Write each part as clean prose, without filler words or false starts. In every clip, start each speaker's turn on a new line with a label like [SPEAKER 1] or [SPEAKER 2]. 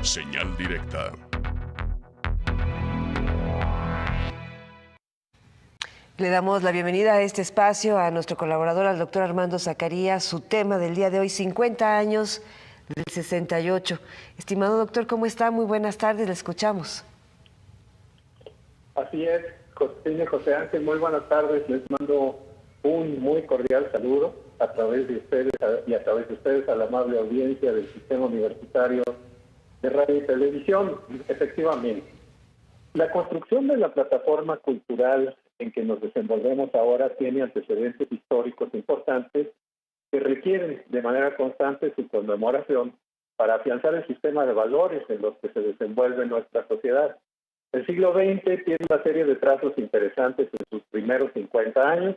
[SPEAKER 1] Señal directa.
[SPEAKER 2] Le damos la bienvenida a este espacio a nuestro colaborador, al doctor Armando Zacarías. Su tema del día de hoy, 50 años del 68. Estimado doctor, ¿cómo está? Muy buenas tardes, le escuchamos.
[SPEAKER 3] Así es, José Ángel, muy buenas tardes. Les mando un muy cordial saludo a través de ustedes y a través de ustedes a la amable audiencia del Sistema Universitario de Radio y Televisión. Efectivamente, la construcción de la plataforma cultural en que nos desenvolvemos ahora tiene antecedentes históricos importantes que requieren de manera constante su conmemoración para afianzar el sistema de valores en los que se desenvuelve nuestra sociedad. El siglo XX tiene una serie de trazos interesantes en sus primeros 50 años,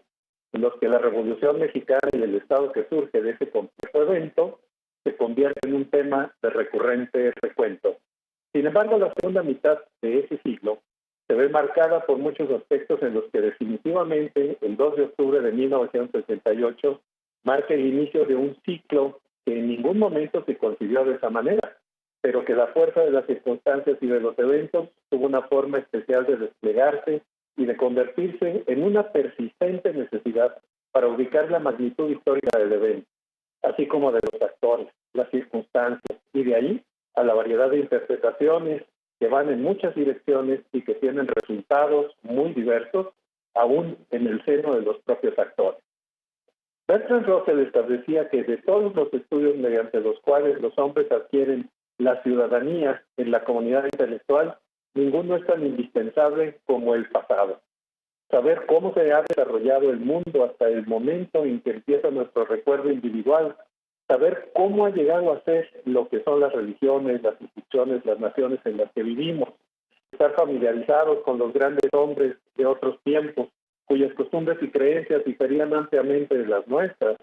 [SPEAKER 3] en los que la Revolución Mexicana y el Estado que surge de ese complejo evento se convierte en un tema de recurrente recuento. Sin embargo, la segunda mitad de ese siglo se ve marcada por muchos aspectos en los que definitivamente el 2 de octubre de 1968 marca el inicio de un ciclo que en ningún momento se concibió de esa manera, pero que la fuerza de las circunstancias y de los eventos tuvo una forma especial de desplegarse y de convertirse en una persistente necesidad para ubicar la magnitud histórica del evento, así como de los actores, las circunstancias, y de ahí a la variedad de interpretaciones que van en muchas direcciones y que tienen resultados muy diversos, aún en el seno de los propios actores. Bertrand Russell establecía que de todos los estudios mediante los cuales los hombres adquieren la ciudadanía en la comunidad intelectual, ninguno es tan indispensable como el pasado. Saber cómo se ha desarrollado el mundo hasta el momento en que empieza nuestro recuerdo individual, saber cómo ha llegado a ser lo que son las religiones, las instituciones, las naciones en las que vivimos, estar familiarizados con los grandes hombres de otros tiempos, cuyas costumbres y creencias diferían ampliamente de las nuestras.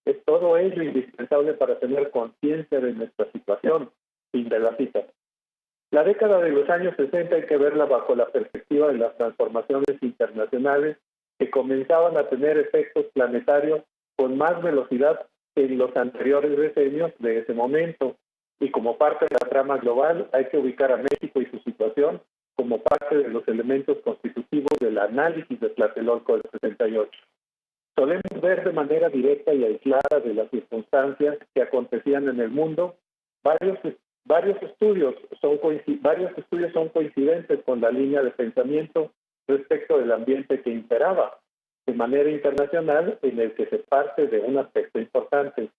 [SPEAKER 3] Es todo ello indispensable para tener conciencia de nuestra situación. Fin de la cita. La década de los años 60 hay que verla bajo la perspectiva de las transformaciones internacionales que comenzaban a tener efectos planetarios con más velocidad que en los anteriores decenios de ese momento. Y como parte de la trama global hay que ubicar a México y su situación como parte de los elementos constitutivos del análisis de Tlatelolco del 68. Solemos ver de manera directa y aislada de las circunstancias que acontecían en el mundo. Varios estudios son coincidentes con la línea de pensamiento respecto del ambiente que imperaba de manera internacional, en el que se parte de un aspecto importante: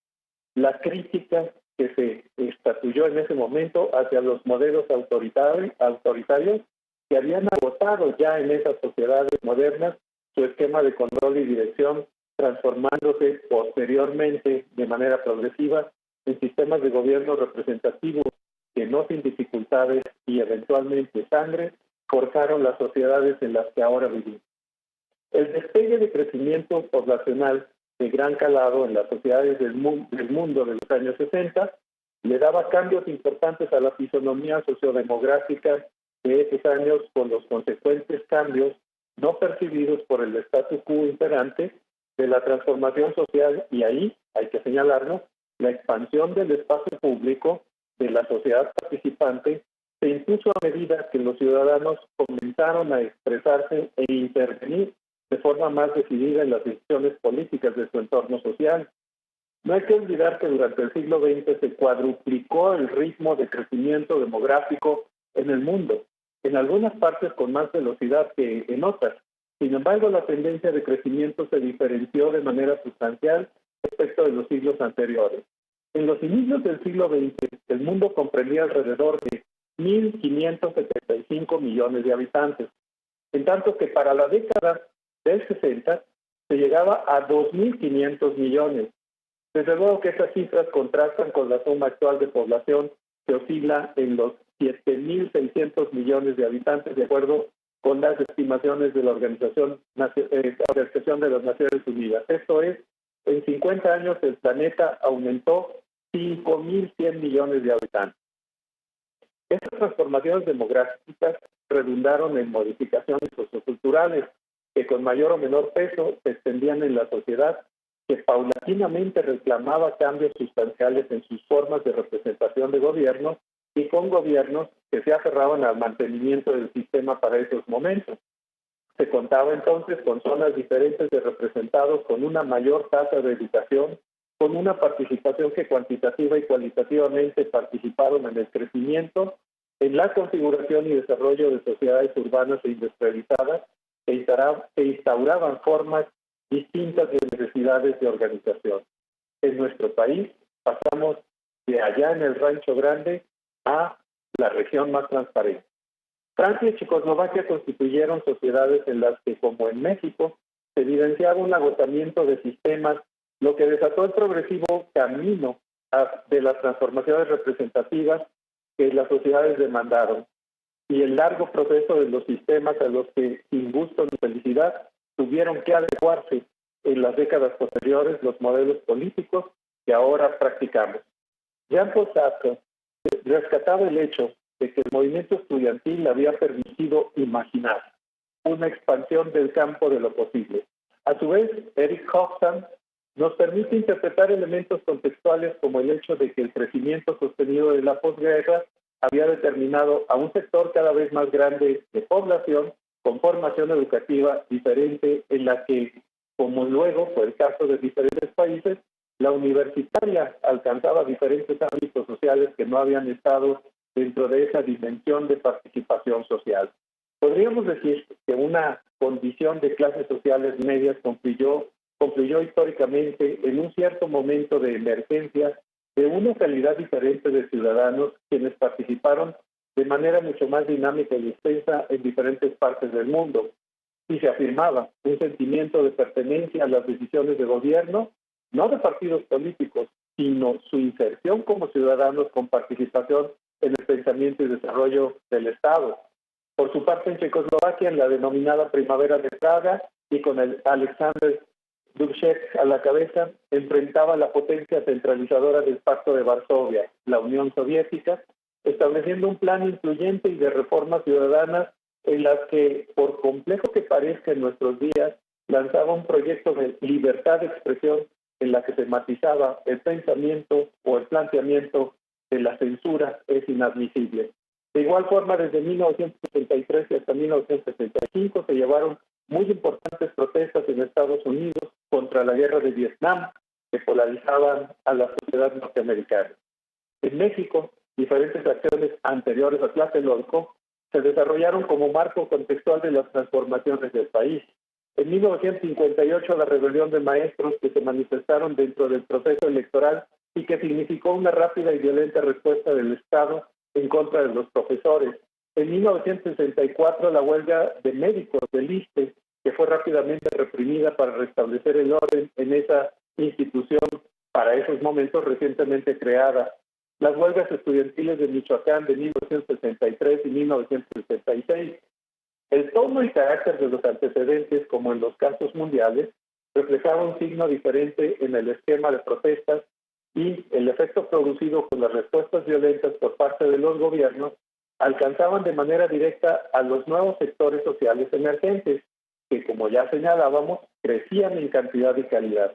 [SPEAKER 3] la crítica que se estatuyó en ese momento hacia los modelos autoritarios que habían agotado ya en esas sociedades modernas su esquema de control y dirección, transformándose posteriormente de manera progresiva en sistemas de gobierno representativos que, no sin dificultades y eventualmente sangre, forjaron las sociedades en las que ahora vivimos. El despegue de crecimiento poblacional de gran calado en las sociedades del mundo de los años 60 le daba cambios importantes a la fisonomía sociodemográfica de esos años, con los consecuentes cambios no percibidos por el statu quo imperante de la transformación social, y ahí hay que señalarlo, la expansión del espacio público de la sociedad participante se impuso a medida que los ciudadanos comenzaron a expresarse e intervenir de forma más decidida en las decisiones políticas de su entorno social. No hay que olvidar que durante el siglo XX se cuadruplicó el ritmo de crecimiento demográfico en el mundo, en algunas partes con más velocidad que en otras. Sin embargo, la tendencia de crecimiento se diferenció de manera sustancial respecto de los siglos anteriores. En los inicios del siglo XX, el mundo comprendía alrededor de 1.575 millones de habitantes, en tanto que para la década del 60 se llegaba a 2.500 millones. Desde luego que estas cifras contrastan con la suma actual de población, que oscila en los 7.600 millones de habitantes, de acuerdo con las estimaciones de la Organización de las Naciones Unidas. Esto es, en 50 años el planeta aumentó 5.100 millones de habitantes. Estas transformaciones demográficas redundaron en modificaciones socioculturales que, con mayor o menor peso, se extendían en la sociedad, que paulatinamente reclamaba cambios sustanciales en sus formas de representación de gobierno y con gobiernos que se aferraban al mantenimiento del sistema para esos momentos. Se contaba entonces con zonas diferentes de representados con una mayor tasa de educación, con una participación que cuantitativa y cualitativamente participaron en el crecimiento, en la configuración y desarrollo de sociedades urbanas e industrializadas que instauraban formas distintas de necesidades de organización. En nuestro país pasamos de allá en el Rancho Grande a la región más transparente. Francia y Checoslovaquia constituyeron sociedades en las que, como en México, se evidenciaba un agotamiento de sistemas, lo que desató el progresivo camino de las transformaciones representativas que las sociedades demandaron y el largo proceso de los sistemas a los que, sin gusto ni felicidad, tuvieron que adecuarse en las décadas posteriores los modelos políticos que ahora practicamos. Jean-Paul Sartre rescataba el hecho de que el movimiento estudiantil había permitido imaginar una expansión del campo de lo posible. A su vez, Eric Hobsbawm nos permite interpretar elementos contextuales como el hecho de que el crecimiento sostenido de la posguerra había determinado a un sector cada vez más grande de población con formación educativa diferente en la que, como luego fue el caso de diferentes países, la universitaria alcanzaba diferentes ámbitos sociales que no habían estado dentro de esa dimensión de participación social. Podríamos decir que una condición de clases sociales medias concluyó históricamente en un cierto momento de emergencia de una calidad diferente de ciudadanos quienes participaron de manera mucho más dinámica y extensa en diferentes partes del mundo. Y se afirmaba un sentimiento de pertenencia a las decisiones de gobierno, no de partidos políticos, sino su inserción como ciudadanos con participación en el pensamiento y desarrollo del Estado. Por su parte, en Checoslovaquia, en la denominada Primavera de Praga, y con el Alexander Dubček a la cabeza, enfrentaba la potencia centralizadora del Pacto de Varsovia, la Unión Soviética, estableciendo un plan incluyente y de reformas ciudadanas en las que, por complejo que parezca en nuestros días, lanzaba un proyecto de libertad de expresión en la que se matizaba el pensamiento o el planteamiento de la censura es inadmisible. De igual forma, desde 1973 hasta 1975 se llevaron muy importantes protestas en Estados Unidos contra la guerra de Vietnam, que polarizaban a la sociedad norteamericana. En México, diferentes acciones anteriores a Tlatelolco se desarrollaron como marco contextual de las transformaciones del país. En 1958, la rebelión de maestros que se manifestaron dentro del proceso electoral y que significó una rápida y violenta respuesta del Estado en contra de los profesores. En 1964, la huelga de médicos del ISSSTE, que fue rápidamente reprimida para restablecer el orden en esa institución para esos momentos recientemente creada. Las huelgas estudiantiles de Michoacán de 1963 y 1966. El tono y carácter de los antecedentes, como en los casos mundiales, reflejaba un signo diferente en el esquema de protestas y el efecto producido con las respuestas violentas por parte de los gobiernos alcanzaban de manera directa a los nuevos sectores sociales emergentes, que, como ya señalábamos, crecían en cantidad y calidad.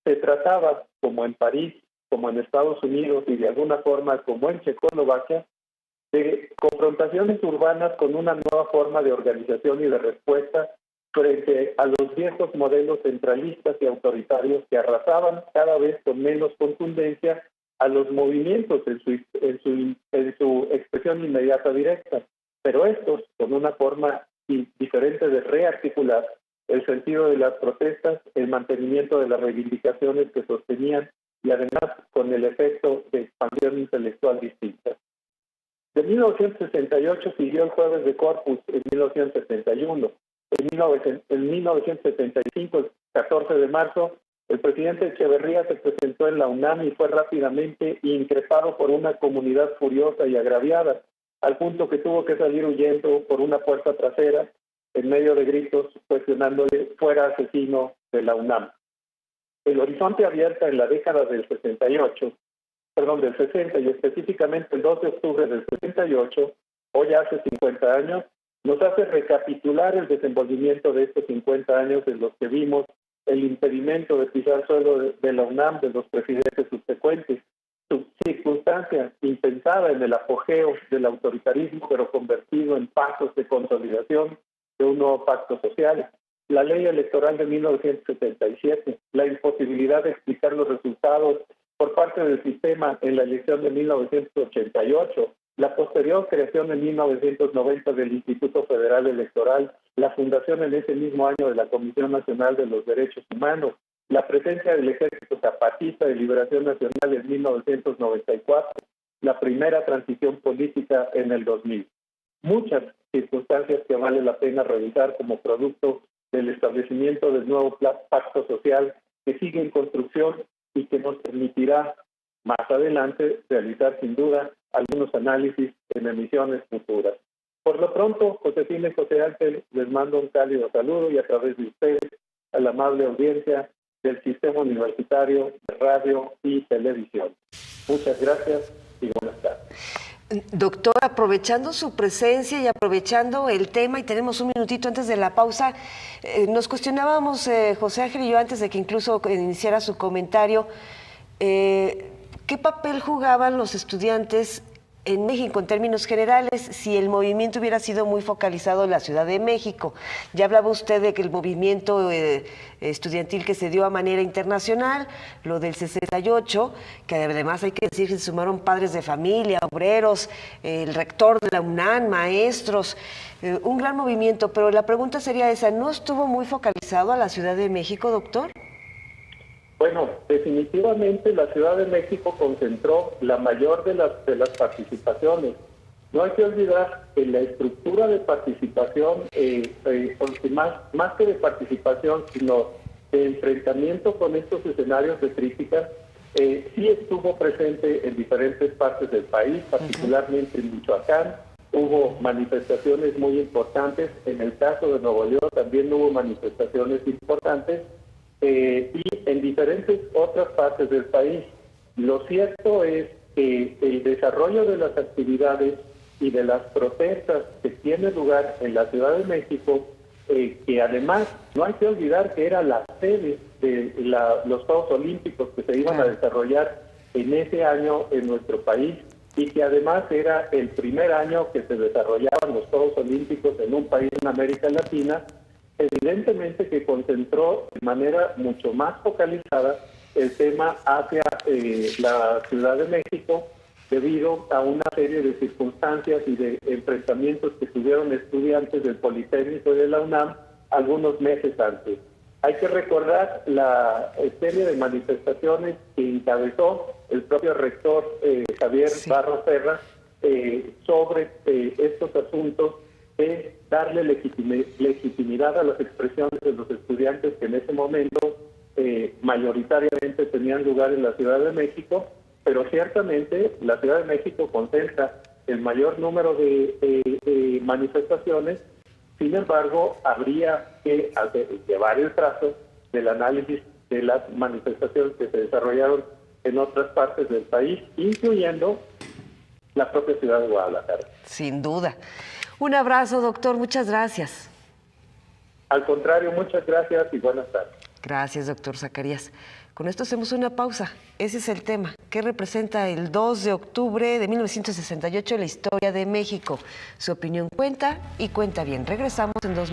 [SPEAKER 3] Se trataba, como en París, como en Estados Unidos y de alguna forma como en Checoslovaquia, de confrontaciones urbanas con una nueva forma de organización y de respuesta frente a los viejos modelos centralistas y autoritarios que arrasaban cada vez con menos contundencia a los movimientos en su expresión inmediata directa, pero estos con una forma diferente de rearticular el sentido de las protestas, el mantenimiento de las reivindicaciones que sostenían y además con el efecto de expansión intelectual distinta. De 1968 siguió el Jueves de Corpus en 1971. En 1975, el 14 de marzo, el presidente Echeverría se presentó en la UNAM y fue rápidamente increpado por una comunidad furiosa y agraviada, al punto que tuvo que salir huyendo por una puerta trasera en medio de gritos cuestionándole fuera asesino de la UNAM. El horizonte abierto en la década del 60 y específicamente el 2 de octubre del 68, hoy hace 50 años, nos hace recapitular el desenvolvimiento de estos 50 años en los que vimos el impedimento de pisar suelo de la UNAM de los presidentes subsecuentes, circunstancia impensada en el apogeo del autoritarismo, pero convertido en pasos de consolidación de un nuevo pacto social. La ley electoral de 1977, la imposibilidad de explicar los resultados por parte del sistema en la elección de 1988, la posterior creación en 1990 del Instituto Federal Electoral, la fundación en ese mismo año de la Comisión Nacional de los Derechos Humanos, la presencia del Ejército Zapatista de Liberación Nacional en 1994, la primera transición política en el 2000. Muchas circunstancias que vale la pena revisar como producto del establecimiento del nuevo pacto social que sigue en construcción y que nos permitirá más adelante realizar sin duda algunos análisis en emisiones futuras. Por lo pronto, Josefina y José Ángel, les mando un cálido saludo y a través de ustedes a la amable audiencia del Sistema Universitario de Radio y Televisión. Muchas gracias y buenas tardes.
[SPEAKER 2] Doctor, aprovechando su presencia y aprovechando el tema, y tenemos un minutito antes de la pausa, nos cuestionábamos, José Ángel y yo, antes de que incluso iniciara su comentario, ¿qué papel jugaban los estudiantes en México en términos generales si el movimiento hubiera sido muy focalizado en la Ciudad de México? Ya hablaba usted de que el movimiento estudiantil que se dio a manera internacional, lo del 68, que además hay que decir que se sumaron padres de familia, obreros, el rector de la UNAM, maestros, un gran movimiento, pero la pregunta sería esa, ¿no estuvo muy focalizado a la Ciudad de México, doctor?
[SPEAKER 3] Bueno, definitivamente la Ciudad de México concentró la mayor de las participaciones. No hay que olvidar que la estructura de participación, más que de participación, sino de enfrentamiento con estos escenarios de crítica, sí estuvo presente en diferentes partes del país, particularmente en Michoacán. Hubo manifestaciones muy importantes. En el caso de Nuevo León también hubo manifestaciones importantes. Y en diferentes otras partes del país. Lo cierto es que el desarrollo de las actividades y de las protestas que tiene lugar en la Ciudad de México, que además no hay que olvidar que era la sede de los Juegos Olímpicos que se iban a desarrollar en ese año en nuestro país, y que además era el primer año que se desarrollaban los Juegos Olímpicos en un país en América Latina, evidentemente que concentró de manera mucho más focalizada el tema hacia la Ciudad de México debido a una serie de circunstancias y de enfrentamientos que tuvieron estudiantes del Politécnico y de la UNAM algunos meses antes. Hay que recordar la serie de manifestaciones que encabezó el propio rector Javier Barros Serra sobre estos asuntos de darle legitimidad a las expresiones de los estudiantes que en ese momento mayoritariamente tenían lugar en la Ciudad de México, pero ciertamente la Ciudad de México concentra el mayor número de manifestaciones. Sin embargo, habría que llevar el trazo del análisis de las manifestaciones que se desarrollaron en otras partes del país, incluyendo la propia ciudad de Guadalajara.
[SPEAKER 2] Sin duda. Un abrazo, doctor. Muchas gracias.
[SPEAKER 3] Al contrario, muchas gracias y buenas tardes.
[SPEAKER 2] Gracias, doctor Zacarías. Con esto hacemos una pausa. Ese es el tema. ¿Qué representa el 2 de octubre de 1968 en la historia de México? Su opinión cuenta y cuenta bien. Regresamos en 2 minutos.